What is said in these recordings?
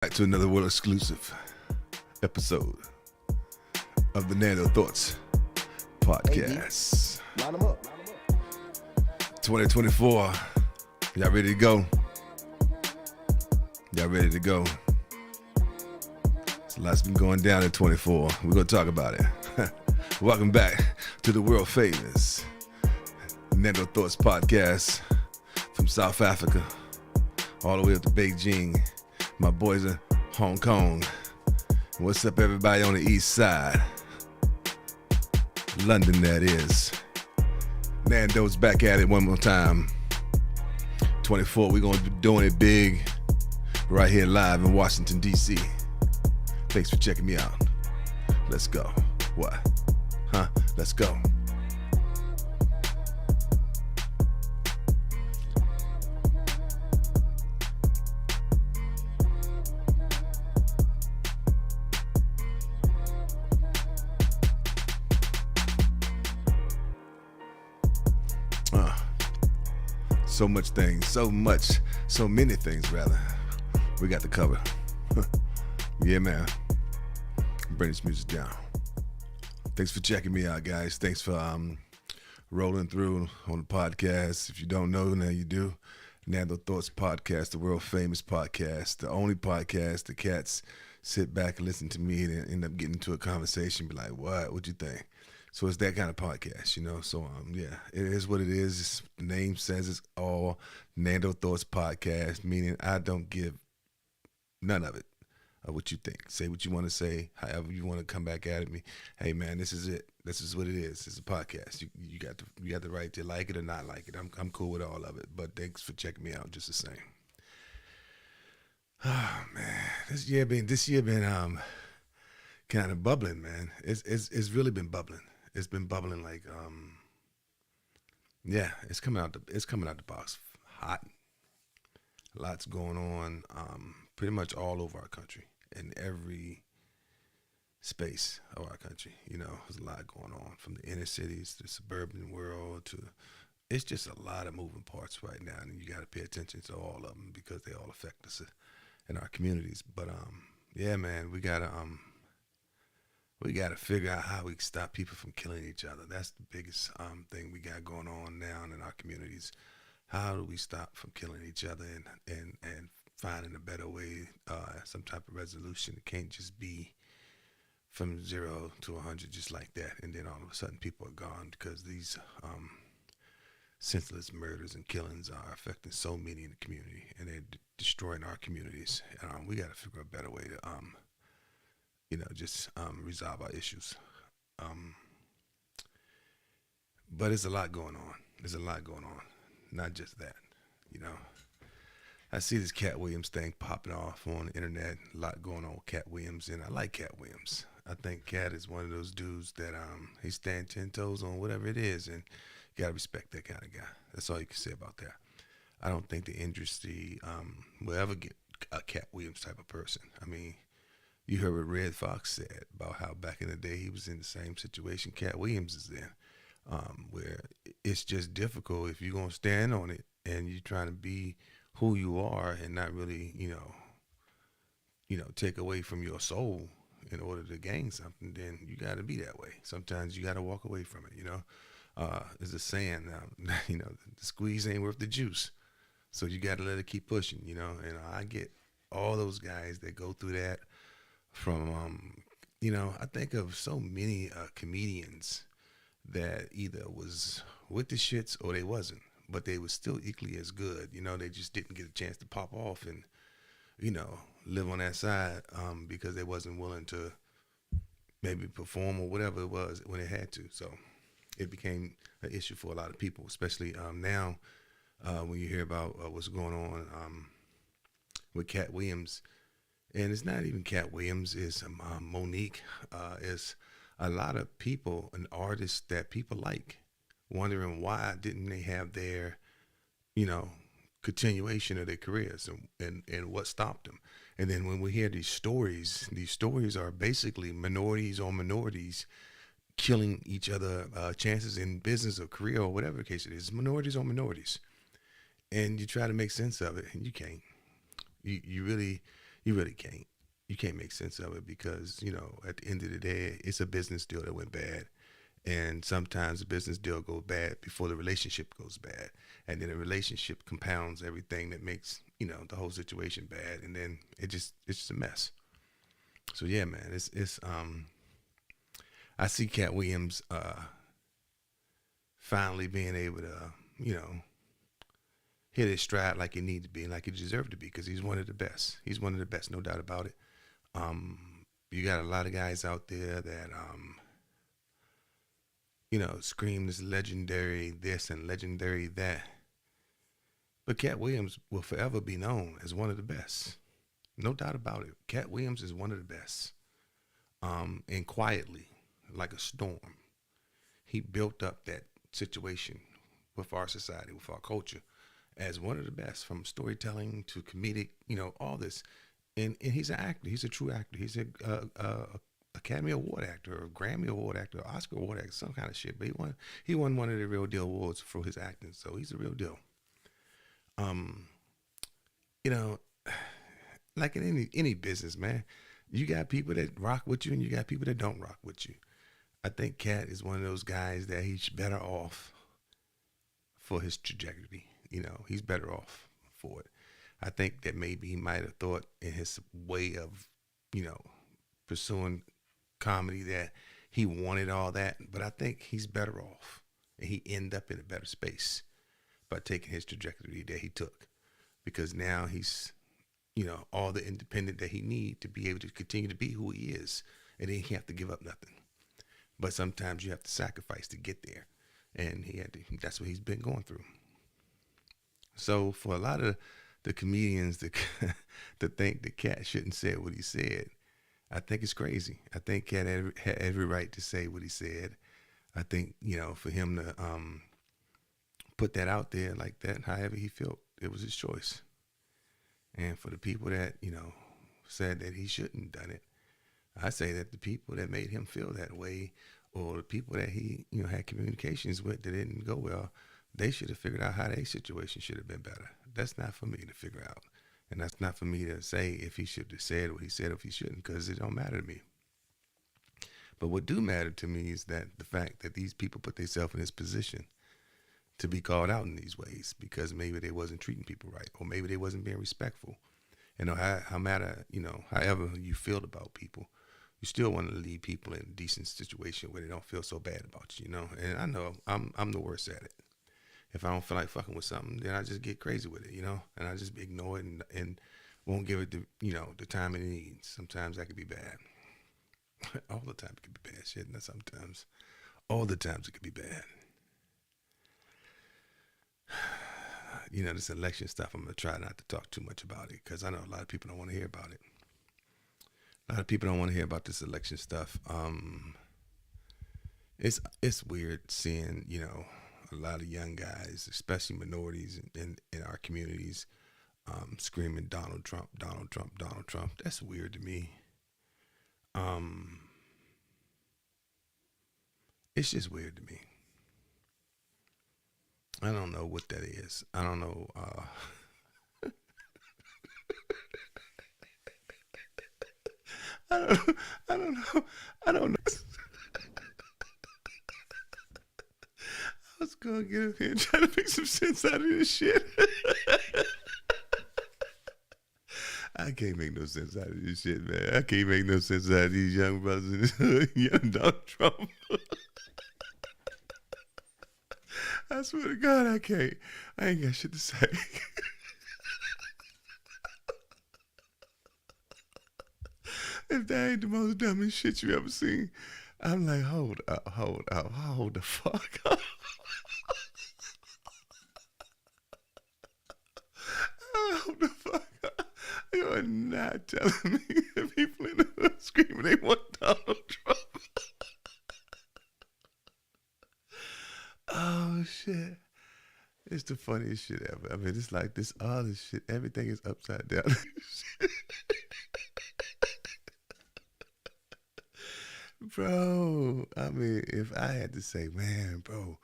Back to another world exclusive episode of the Nando Thoughts podcast. Line them up. 2024. Y'all ready to go? Y'all ready to go? So lots been going down in 24. We're going to talk about it. Welcome back to the world famous Nando Thoughts podcast from South Africa all the way up to Beijing. My boys in Hong Kong. What's up, everybody on the east side? London, that is. Nando's back at it one more time. 24, we're going to be doing it big right here live in Washington, D.C. Thanks for checking me out. Let's go. What? Huh? Let's go. So many things rather. We got to cover. Yeah, man. Bring this music down. Thanks for checking me out, guys. Thanks for rolling through on the podcast. If you don't know, now you do. Nando Thoughts podcast, the world famous podcast, the only podcast the cats sit back and listen to me and end up getting into a conversation, be like, what'd you think? So it's that kind of podcast, you know. So yeah, it is what it is. The name says it's all. Nando Thoughts podcast, meaning I don't give none of it of what you think. Say what you want to say, however you want to come back at me. Hey man, this is it. This is what it is. It's a podcast. You got the right to like it or not like it. I'm cool with all of it. But thanks for checking me out just the same. Oh man, this year been kind of bubbling, man. It's really been bubbling. It's been bubbling like yeah, it's coming out the box hot. Lots going on pretty much all over our country, in every space of our country. You know, there's a lot going on from the inner cities to the suburban world to it's just a lot of moving parts right now, and you got to pay attention to all of them because they all affect us in our communities. But yeah, man, we gotta figure out how we can stop people from killing each other. That's the biggest thing we got going on now in our communities. How do we stop from killing each other and finding a better way, some type of resolution? It can't just be from 0 to 100 just like that, and then all of a sudden people are gone because these senseless murders and killings are affecting so many in the community, and they're destroying our communities. We got to figure out a better way to just resolve our issues. But there's a lot going on. There's a lot going on. Not just that, you know. I see this Cat Williams thing popping off on the internet. A lot going on with Cat Williams, and I like Cat Williams. I think Cat is one of those dudes that he stands 10 toes on whatever it is, and you gotta respect that kind of guy. That's all you can say about that. I don't think the industry will ever get a Cat Williams type of person. I mean, you heard what Red Fox said about how back in the day he was in the same situation Cat Williams is in, where it's just difficult if you're going to stand on it and you're trying to be who you are and not really, take away from your soul in order to gain something, then you got to be that way. Sometimes you got to walk away from it, you know. There's a saying, the squeeze ain't worth the juice. So you got to let it keep pushing, you know. And I get all those guys that go through that. From I think of so many comedians that either was with the shits or they wasn't, but they was still equally as good. You know, they just didn't get a chance to pop off and live on that side because they wasn't willing to maybe perform or whatever it was when they had to. So it became an issue for a lot of people, especially now when you hear about what's going on with Cat Williams. And it's not even Cat Williams, it's Monique. It's a lot of people and artists that people like, wondering why didn't they have their, continuation of their careers and what stopped them. And then when we hear these stories are basically minorities on minorities killing each other chances in business or career or whatever the case it is, minorities on minorities. And you try to make sense of it and you can't. You really You really can't. You can't make sense of it because, at the end of the day, it's a business deal that went bad. And sometimes the business deal goes bad before the relationship goes bad. And then the relationship compounds everything that makes, the whole situation bad. And then it's just a mess. So yeah, man, I see Cat Williams finally being able to, you know, hit his stride like he needs to be and like he deserved to be because he's one of the best. He's one of the best, no doubt about it. Um, you got a lot of guys out there that scream this legendary this and legendary that. But Cat Williams will forever be known as one of the best. No doubt about it. Cat Williams is one of the best. And quietly, like a storm, he built up that situation with our society, with our culture, as one of the best from storytelling to comedic, all this. And he's an actor. He's a true actor. He's a Academy Award actor, or Grammy Award actor, or Oscar Award actor, some kind of shit. But he won one of the real deal awards for his acting. So he's a real deal. Um, you know, like in any business, man, you got people that rock with you and you got people that don't rock with you. I think Cat is one of those guys that he's better off for his trajectory. He's better off for it. I think that maybe he might have thought in his way of, you know, pursuing comedy that he wanted all that, but I think he's better off and he ended up in a better space by taking his trajectory that he took because now he's, all the independent that he need to be able to continue to be who he is, and then he have to give up nothing. But sometimes you have to sacrifice to get there, and that's what he's been going through. So for a lot of the comedians that to think the Cat shouldn't say what he said, I think it's crazy. I think Cat had every right to say what he said. I think for him to put that out there like that, however he felt, it was his choice. And for the people that said that he shouldn't have done it, I say that the people that made him feel that way, or the people that he had communications with that didn't go well, they should have figured out how their situation should have been better. That's not for me to figure out, and that's not for me to say if he should have said what he said or if he shouldn't, because it don't matter to me. But what do matter to me is that the fact that these people put themselves in this position to be called out in these ways because maybe they wasn't treating people right, or maybe they wasn't being respectful. How matter, however you feel about people, you still want to leave people in a decent situation where they don't feel so bad about you. And I know I'm the worst at it. If I don't feel like fucking with something, then I just get crazy with it, and I just ignore it and won't give it the time it needs. Sometimes that could be bad. All the time it could be bad shit, and sometimes all the times it could be bad. This election stuff, I'm gonna try not to talk too much about it because I know a lot of people don't want to hear about it. A lot of people don't want to hear about this election stuff. It's weird seeing a lot of young guys, especially minorities in our communities, screaming Donald Trump, Donald Trump, Donald Trump. That's weird to me. Um, it's just weird to me. I don't know what that is. I don't know. I don't. I don't know. I don't know. I was gonna get up here and try to make some sense out of this shit. I can't make no sense out of this shit, man. I can't make no sense out of these young brothers in this hood, young Donald Trump. I swear to God, I can't. I ain't got shit to say. If that ain't the most dumbest shit you ever seen, I'm like, hold up, hold up, hold the fuck up. Hold the fuck up. You are not telling me that people in the hood screaming they want Donald Trump. Oh shit. It's the funniest shit ever. I mean, it's like this all this shit. Everything is upside down. Bro, I mean, if I had to say, man, bro,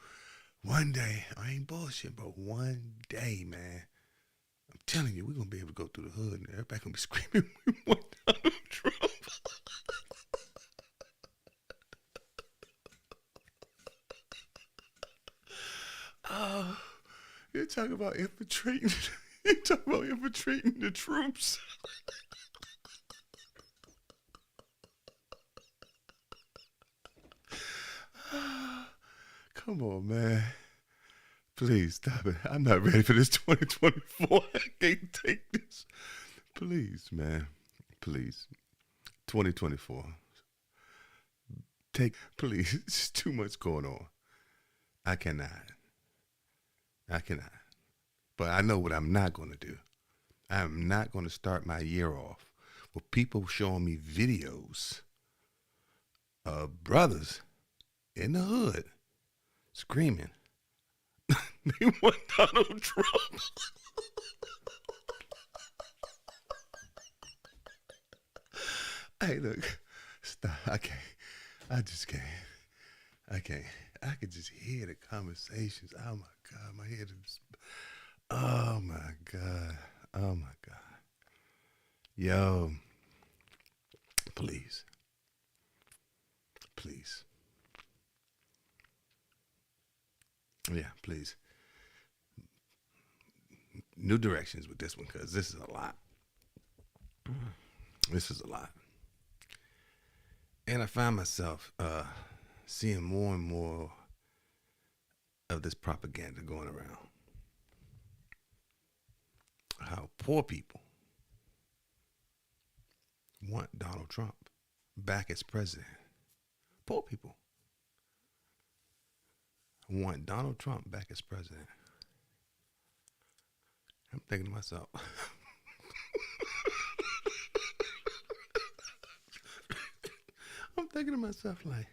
one day, I ain't bullshit, bro. One day, man, telling you, we're gonna be able to go through the hood and everybody gonna be screaming, we want Donald Trump. Oh, you're talking about infiltrating. You talk about infiltrating the troops. Come on, man. Please stop it. I'm not ready for this 2024. I can't take this. Please, man. Please. 2024. Please. It's too much going on. I cannot. I cannot. But I know what I'm not going to do. I am not going to start my year off with people showing me videos of brothers in the hood screaming, they want Donald Trump. Hey, look, stop. I can't. I just can't. I can't. I could just hear the conversations. Oh my God, my head is. Oh my God. Oh my God. Yo, please. Please. Yeah, please. New directions with this one because this is a lot. This is a lot. And I find myself seeing more and more of this propaganda going around. How poor people want Donald Trump back as president. Poor people want Donald Trump back as president. I'm thinking to myself, I'm thinking to myself like,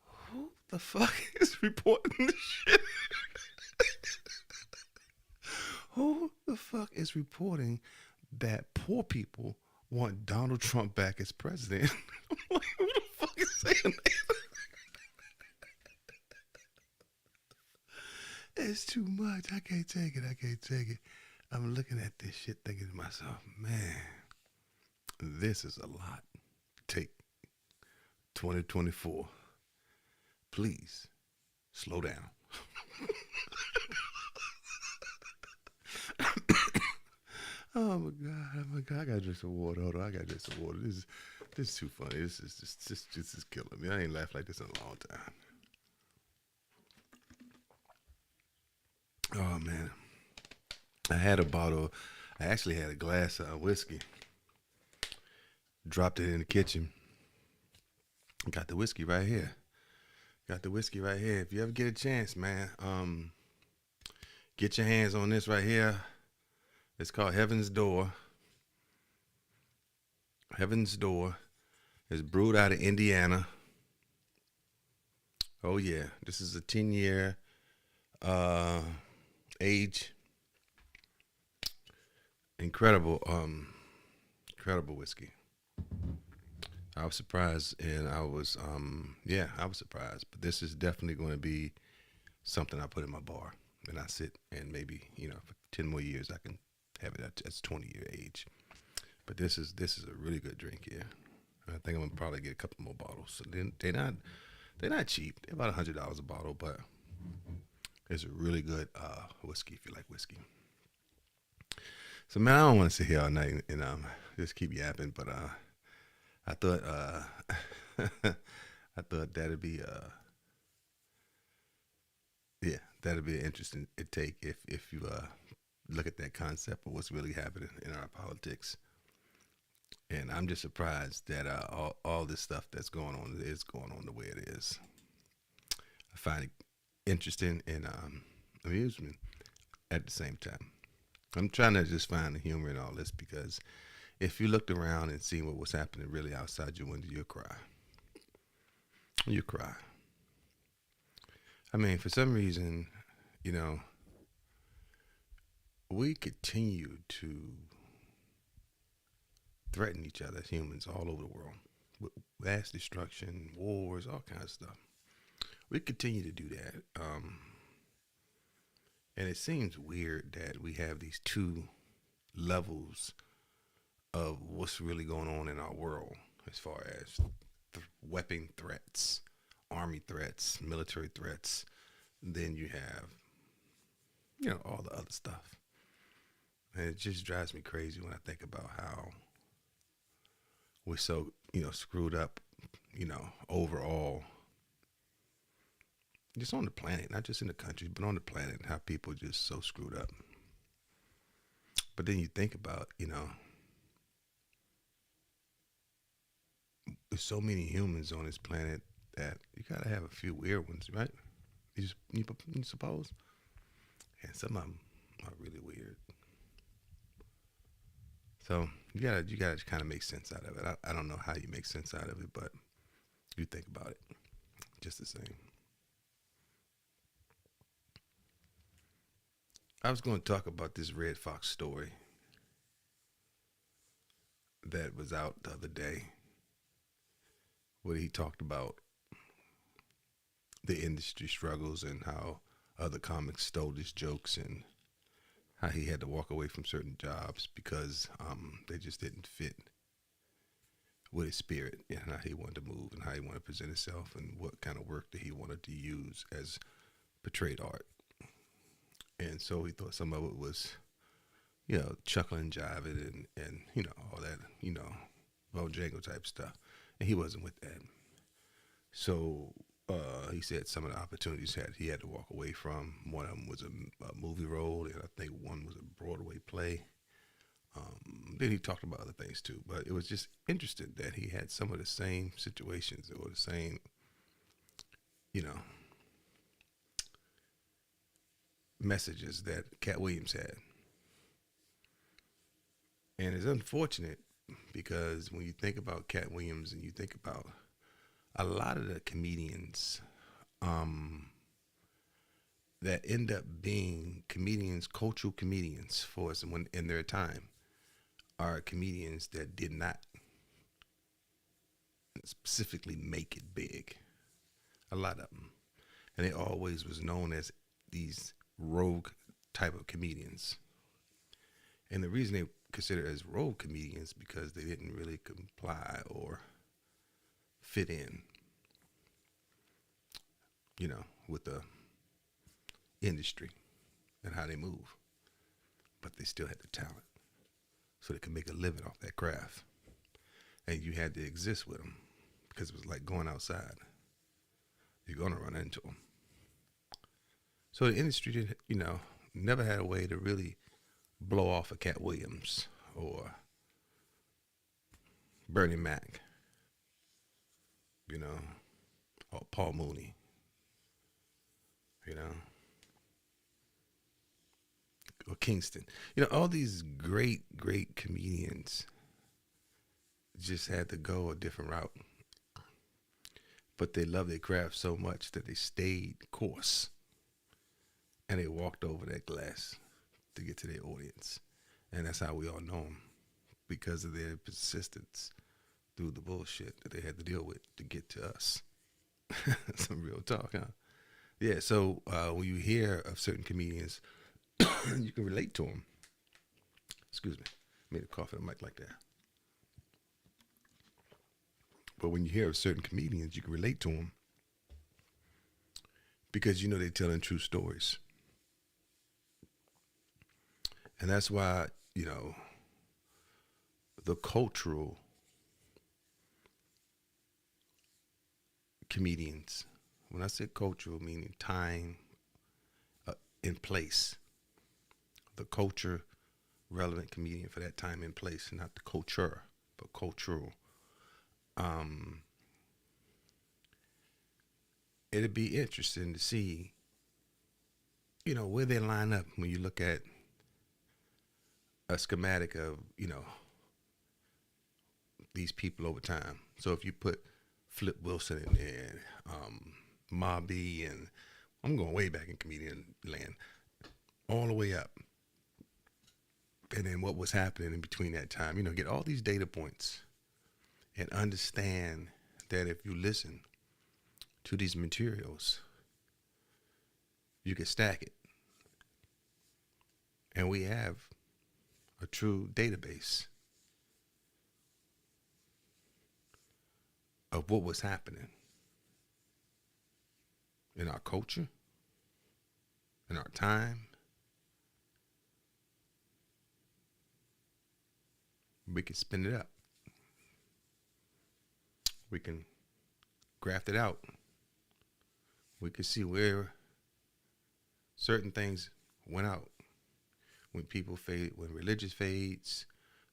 who the fuck is reporting this shit? Who the fuck is reporting that poor people want Donald Trump back as president? I'm like, who the fuck is saying that? It's too much. I can't take it. I can't take it. I'm looking at this shit thinking to myself, man, this is a lot. Take 2024. Please slow down. Oh my God! Oh my God! I gotta drink some water. Hold on, I gotta drink some water. This is too funny. This is killing me. I ain't laughed like this in a long time. Oh man, I had a bottle. I actually had a glass of whiskey. Dropped it in the kitchen. Got the whiskey right here. Got the whiskey right here. If you ever get a chance, man, get your hands on this right here. It's called Heaven's Door. Heaven's Door is brewed out of Indiana. Oh yeah, this is a 10-year age. Incredible, incredible whiskey. I was surprised, and I was surprised. But this is definitely going to be something I put in my bar, and I sit, and maybe for 10 more years I can have it at 20-year age. But this is a really good drink here. I think I'm gonna probably get a couple more bottles. So they're not cheap. They're about $100 a bottle, but it's a really good whiskey if you like whiskey. So man, I don't want to sit here all night and just keep yapping, but I thought I thought that'd be that'd be an interesting take if you look at that concept of what's really happening in our politics. And I'm just surprised that all this stuff that's going on is going on the way it is. I find it interesting and amusement at the same time. I'm trying to just find the humor in all this because if you looked around and seen what was happening really outside your window, you'll cry. You cry. I mean, for some reason, we continue to threaten each other as humans all over the world with mass destruction, wars, all kinds of stuff. We continue to do that. And it seems weird that we have these two levels of what's really going on in our world as far as weapon threats, army threats, military threats. Then you have, all the other stuff. And it just drives me crazy when I think about how we're so, screwed up, overall, just on the planet, not just in the country, but on the planet, how people are just so screwed up. But then you think about, there's so many humans on this planet that you gotta have a few weird ones, right? You suppose? And some of them are really weird. So you gotta kind of make sense out of it. I don't know how you make sense out of it, but you think about it just the same. I was going to talk about this Red Fox story that was out the other day, where he talked about the industry struggles and how other comics stole his jokes and how he had to walk away from certain jobs because they just didn't fit with his spirit and how he wanted to move and how he wanted to present himself and what kind of work that he wanted to use as portrayed art. And so he thought some of it was, chuckling, jiving, and all that, Bojangle type stuff. And he wasn't with that. So he said some of the opportunities he had to walk away from. One of them was a movie role, and I think one was a Broadway play. Then he talked about other things too, but it was just interesting that he had some of the same situations or the same, messages that Cat Williams had. And it's unfortunate because when you think about Cat Williams and you think about a lot of the comedians that end up being comedians, cultural comedians for us when in their time, are comedians that did not specifically make it big. A lot of them. And they always was known as these rogue type of comedians. And the reason they considered as rogue comedians because they didn't really comply or fit in, with the industry and how they move. But they still had the talent. So they could make a living off that craft. And you had to exist with them because it was like going outside. You're going to run into them. So the industry did, never had a way to really blow off a Cat Williams or Bernie Mac, or Paul Mooney, or Kingston. All these great, great comedians just had to go a different route. But they loved their craft so much that they stayed course. And they walked over that glass to get to their audience. And that's how we all know them, because of their persistence through the bullshit that they had to deal with to get to us. Some real talk, huh? Yeah, so when you hear of certain comedians, you can relate to them. Excuse me. Made a cough in the mic like that. But when you hear of certain comedians, you can relate to them because they're telling true stories. And that's why, the cultural comedians, when I say cultural, meaning time and place, the culture relevant comedian for that time and place, not the culture, but cultural. It'd be interesting to see, where they line up when you look at a schematic of, these people over time. So if you put Flip Wilson in there, Mobby, and I'm going way back in comedian land, all the way up. And then what was happening in between that time, get all these data points and understand that if you listen to these materials, you can stack it. And we have a true database of what was happening in our culture, in our time. We can spin it up. We can graft it out. We can see where certain things went out. When people fade, when religious fades,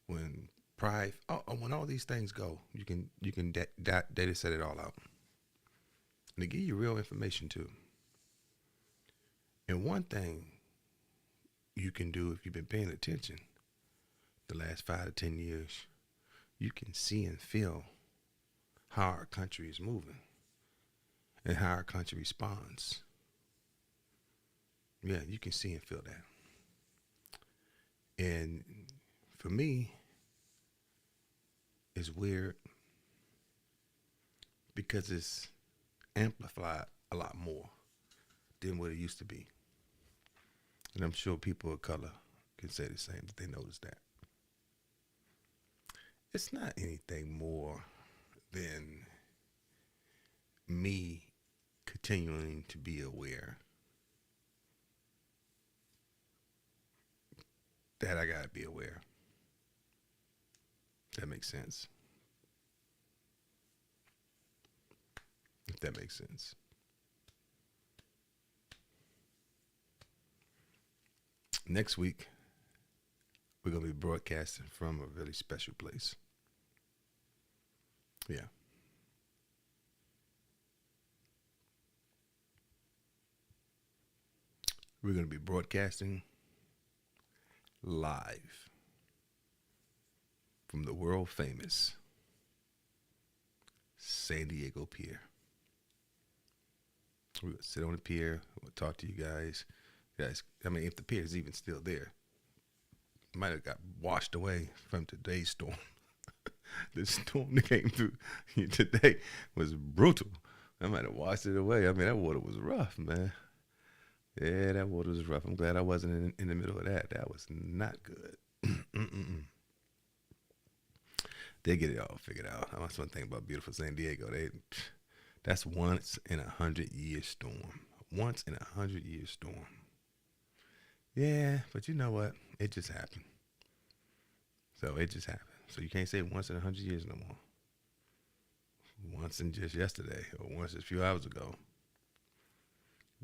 when pride, when all these things go, you can data set it all out. And they give you real information too. And one thing you can do if you've been paying attention the last 5 to 10 years, you can see and feel how our country is moving and how our country responds. Yeah, you can see and feel that. And for me, it's weird because it's amplified a lot more than what it used to be. And I'm sure people of color can say the same, that they notice that. It's not anything more than me continuing to be aware that I gotta be aware. That makes sense. If that makes sense. Next week, we're going to be broadcasting from a really special place. Yeah. We're going to be broadcasting live from the world famous San Diego Pier. We're going to sit on the pier. We'll talk to you guys. I mean, if the pier is even still there, it might have got washed away from today's storm. The storm that came through today was brutal. I might have washed it away. I mean, that water was rough, man. Yeah, that water was rough. I'm glad I wasn't in the middle of that. That was not good. They get it all figured out. That's one thing about beautiful San Diego. That's once in 100-year storm. Once in 100-year storm. Yeah, but you know what? It just happened. So it just happened. So you can't say once in 100 years no more. Once in just yesterday or once a few hours ago.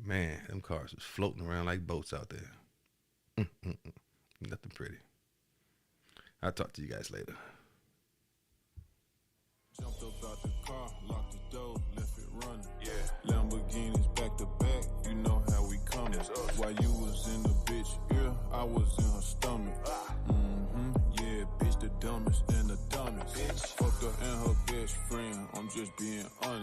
Man, them cars was floating around like boats out there. Nothing pretty. I'll talk to you guys later. Jumped up out the car, locked the door, left it running. Yeah. Lamborghinis back to back, you know how we coming. While you was in the bitch ear, I was in her stomach. Yeah, bitch the dumbest and the dumbest. Fucked her and her best friend, I'm just being honest.